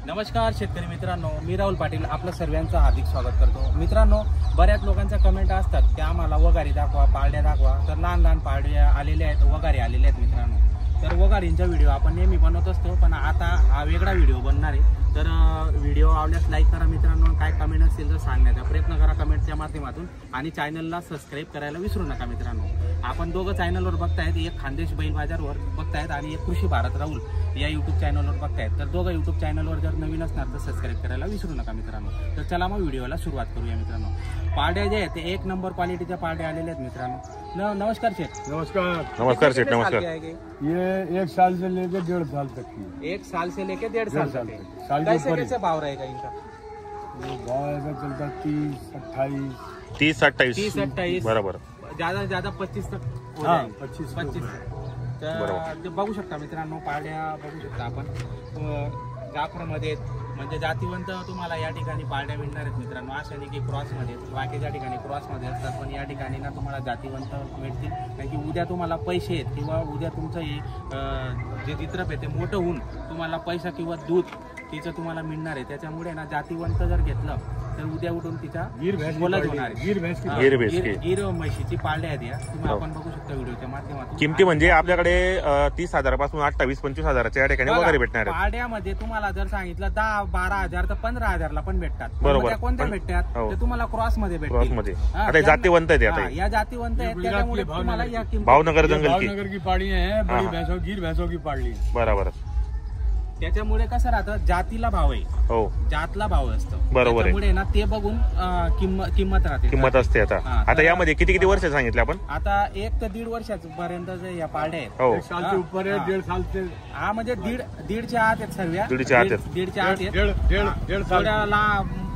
नमस्कार शेतकरी मित्रांनो, मी राहुल पाटील आपलं सर्वांचं हार्दिक स्वागत करतो। मित्रांनो, बऱ्याच लोकांच्या कमेंट असतात की आम्हाला वगारी दाखवा, पारड्या दाखवा। तर लहान लहान पारड्या आलेल्या आहेत, वगारी आलेले आहेत मित्रांनो। तर वगारींचा व्हिडिओ आपण नेहमी बनवत असतो, पण आता हा वेगळा व्हिडिओ बनणार आहे। तर व्हिडिओ आवडल्यास लाईक करा मित्रांनो, काय कमेंट असेल तर सांगण्याचा प्रयत्न करा कमेंटच्या माध्यमातून, आणि चॅनलला सबस्क्राईब करायला विसरू नका मित्रांनो। आपण दोघं चॅनलवर बघतायत, एक खानदेश बैल बाजारवर बघतायत आणि एक कृषी भारत राहुल या यूट्यूब चॅनलवर बघतायत। तर दोघं यूट्यूब चॅनलवर जर नवीन असणार तर सबस्क्राईब करायला विसरू नका मित्रांनो। तर चला मग व्हिडिओला सुरुवात करूया मित्रांनो। पारड्या जे आहेत ते एक नंबर क्वालिटीच्या पारड्या आलेल्या आहेत मित्रांनो। नमस्कार शेठ। नमस्कार। नमस्कार शेठ, नमस्कार। ये 1 साल से लेकर 1.5 साल तक की। 1 साल से लेकर 1.5 साल तक। कैसे भाव रहेगा इनका? भाव ऐसा चलता 30, 28, 30, 28 बरोबर। ज्यादा ज्यादा 25 तक हो हाँ, जाएंगे। 25 तर बघू शकता मित्रांनो, पारड्या बघू शकता आपण जाफरामध्ये म्हणजे जातीवंत तुम्हाला या ठिकाणी पारड्या मिळणार आहेत मित्रांनो। अशा नाही की क्रॉसमध्ये, बाकीच्या ठिकाणी क्रॉसमध्ये असतात, पण या ठिकाणी ना तुम्हाला जातीवंत मिळतील। कारण की उद्या तुम्हाला पैसे आहेत किंवा उद्या तुमचं हे जे चित्रप आहे ते मोठं होऊन तुम्हाला पैसा किंवा दूध तिचं तुम्हाला मिळणार आहे। त्याच्यामुळे ना जातीवंत जर घेतलं तर उद्या उठून तिचा बोलत होणार आहे। गिर म्हशीची पारड्या आहेत या, तुम्ही आपण बघू शकता व्हिडिओच्या माध्यमातून। किमती म्हणजे आपल्याकडे 30,000 पासून 28-25 हजाराच्या या ठिकाणी वगैरे भेटणार आहे। पारड्यामध्ये तुम्हाला जर सांगितलं 10-12 हजार तर 15 हजारला पण भेटतात। बरोबर। कोणत्या भेटतात ते तुम्हाला क्रॉस मध्ये भेटतात। आता जातीवंत आहेत आता, या जातीवंत आहेत, त्याच्यामुळे तुम्हाला या किंमत भावनगर जंगल की पाड़ी है, बड़ी भैंसों गिर भैंसों की पाड़ी। बरोबर। त्याच्यामुळे कसं राहतं, जातीला भाव आहे, हो जातला भाव असतो बरोबर। त्यामुळे ना ते बघून किंमत राहते, किंमत असते। आता यामध्ये किती वर्ष सांगितले आपण? आता 1 ते 1.5 वर्षापर्यंत या पारड्या आहेत। 1 साल से ऊपर है, 1.5 साल से। हा म्हणजे दीडच्या आत आहेत सर्व, 1.5च्या आत आहेत। 1.5 साल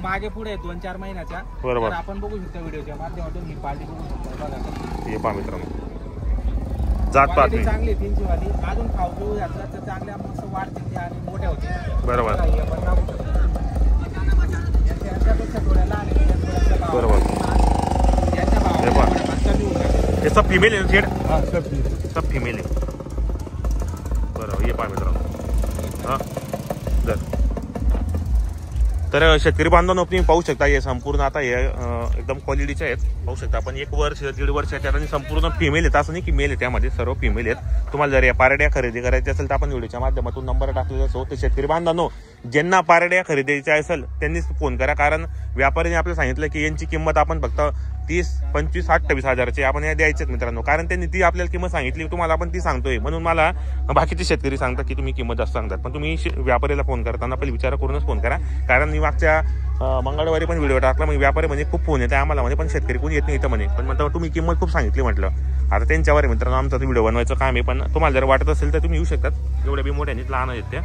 मागे पुढे 2-4 महिन्याच्या। बरोबर। आपण बघू शकतो व्हिडिओच्या माध्यमातून ही पार्टी बघू शकतो बघा। हे पहा मित्रांनो, जात पाहत नाही चांगली 300 वाली, अजून खाऊ पिऊ घातलं तर चांगल्या मस्त वाढतील आणि मोठ्या होतील। बरोबर बरोबर। हे सब फीमेल आहे शेड, हाँ सब फीमेल आहे बरोबर। हे पहा मित्रांनो, हा तर शेतकरी बांधवांनो तुम्ही पाहू शकता, हे संपूर्ण आता हे एकदम क्वालिटीचे आहेत, पाहू शकता आपण। 1 वर्ष 1.5 वर्षाच्या आणि संपूर्ण फिमेल आहेत, असं नाही की मेल आहे, त्यामध्ये सर्व फिमेल आहेत। तुम्हाला जर या पारड्या खरेदी करायची असेल तर आपण व्हिडिओच्या माध्यमातून नंबर टाकलेला असो। तर शेतकरी बांधवांनो, ज्यांना पारड्या खरेदीच्या असेल त्यांनीच फोन करा, कारण व्यापाऱ्यांनी आपल्याला सांगितलं की यांची किंमत आपण फक्त 30, 25, 28 हजाराची आपण या द्यायचेच मित्रांनो, कारण त्यांनी ती आपल्याला किंमत सांगितली, तुम्हाला आपण ती सांगतोय। म्हणून मला बाकीचे शेतकरी सांगतात की तुम्ही किंमत जास्त सांगतात, पण तुम्ही व्यापाऱ्याला फोन करताना पहिले विचार करूनच फोन करा। कारण मी मागच्या मंगळवारी पण व्हिडिओ टाकला, मग व्यापारी म्हणजे खूप फोन येते आम्हाला म्हणे, पण शेतकरी कोणी येत नाही इथं म्हणे, पण म्हणतो तुम्ही किंमत खूप सांगितली म्हटलं। आता त्यांच्यावर मित्रांनो आमचा व्हिडिओ बनवायचं काम आहे, पण तुम्हाला जर वाटत असेल तर तुम्ही येऊ शकतात। एवढ्या बी मोठ्या नाही, लहान आहेत त्या।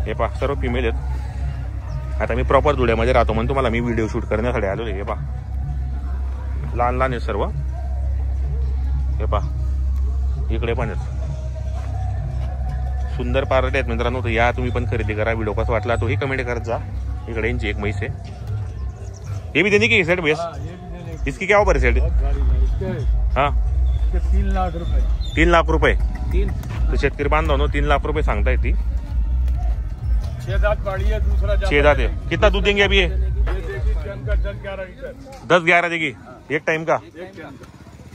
हे पहा सर्व फिमेल आहेत। आता मी प्रॉपर धुळ्यामध्ये राहतो म्हणून तुम्हाला मी व्हिडिओ शूट करण्यासाठी आलो। हे पहा लहान लहान आहे सर्व, हे पहा इकडे पण आहेत, सुंदर पारडे आहेत मित्रांनो। तर या तुम्ही पण खरेदी करा। व्हिडिओ कसा वाटला तोही कमेंट करत जा। इकडे यांची एक म्हैस आहे, हे भी देने की सेट बेस, इसकी क्या ऑफर है सेट? हाँ 3 लाख रुपए। 3 लाख रुपए। तो शेतकरी बांधवांनो 3 लाख रुपए सांगता येते। 6 दांत पाड़ी है, दूसरा 6 दांत है। कितना दूध देंगे अभी ये? 10-11 लीटर। 10-11 देगी एक टाइम का,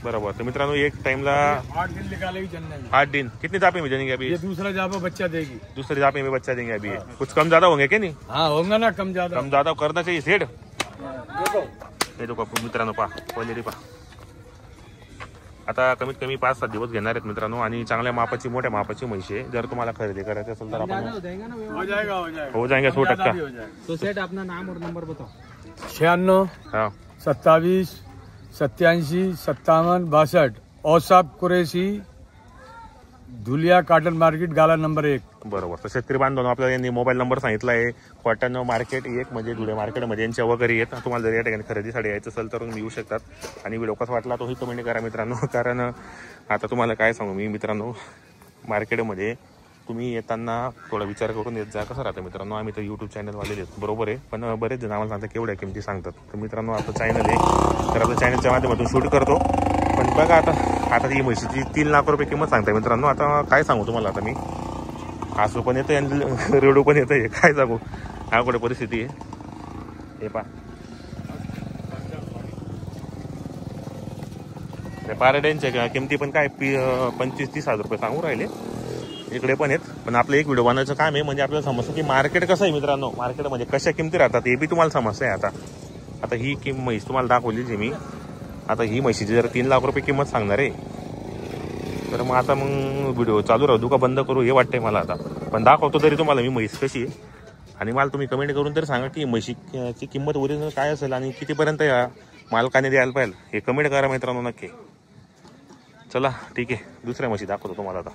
बराबर। तो मित्रांनो एक टाइमला 8 दिन निकालेगी जन्ने में। 8 दिन। कितने जापे में देंगे अभी? ये दूसरा जापा बच्चा देगी। दूसरे जापे में बच्चा देंगे अभी। कुछ कम ज्यादा होंगे क्या? नहीं हाँ होगा ना, कम ज्यादा करना चाहिए सेठ। हे देखो मित्रांनो पहा क्वालिटी पहा। आता कमीत कमी 5-7 दिवस घेणार आहेत मित्रांनो, आणि चांगल्या मापाची मोठ्या मापाची म्हशी आहे। जर तुम्हाला खरेदी करायची असेल तर आपण हो जाएगा 100%। तो सेठ अपना नाम और नंबर बताओ। 96 हाँ 27 87 57 62। औसाफ कुरैशी, धुलिया कॉटन मार्केट, गाला नंबर 1 बरोबर। तर शेतकरी बांधवांनो आपल्याला यांनी मोबाईल नंबर सांगितला आहे। कॉटन मार्केट 1 म्हणजे धुळे मार्केटमध्ये यांच्या वगैरे येत। तुम्हाला जर या ठिकाणी खरेदीसाठी यायचं असेल तर तुम्ही येऊ शकतात। आणि व्हिडिओ कसा वाटला तोही कमेंट करा मित्रांनो, कारण आता तुम्हाला काय सांगू मी मित्रांनो, मार्केटमध्ये तुम्ही येताना थोडा विचार करून येत जा। कसं राहतं मित्रांनो, आम्ही तर यूट्यूब चॅनलवाले आहेत बरोबर आहे, पण बरेच जण आम्हाला सांगतात केवढ्या किमती सांगतात। तर मित्रांनो आपलं चॅनल आहे, तर आपल्या चॅनलच्या माध्यमातून शूट करतो। पण बघा आता ही म्हशीची 3 लाख रुपये किंमत सांगताय मित्रांनो। आता काय सांगू तुम्हाला, आता मी हसू पण येतं आणि रडू पण येतं. काय सांगू, अवघड परिस्थिती आहे. हे पा पारड्यांच्या किमती पण काय 25-30 हजार रुपये सांगू राहिले. इकडे पण आहेत. पण आपलं एक व्हिडिओ बनवायचं काम आहे, म्हणजे आपल्याला समजतं की मार्केट कसं आहे मित्रांनो, मार्केटमध्ये कशा किमती राहतात हे बी तुम्हाला समजतं आहे. आता ही म्हैस तुम्हाला दाखवली जी मी, आता ही म्हशीची जर 3 लाख रुपये किंमत सांगणार आहे, तर मग आता मग व्हिडिओ चालू राहू का बंद करू हे वाटतंय मला आता. पण दाखवतो तरी तुम्हाला मी म्हैस कशी आहे. आणि मला तुम्ही कमेंट करून तरी सांगा की म्हशीची किंमत ओरिजिनल काय असेल आणि कितीपर्यंत या मालकाने द्यायला पाहिजे हे कमेंट करा मित्रांनो नक्की. चला ठीक आहे, दुसऱ्या म्हशी दाखवतो तुम्हाला आता.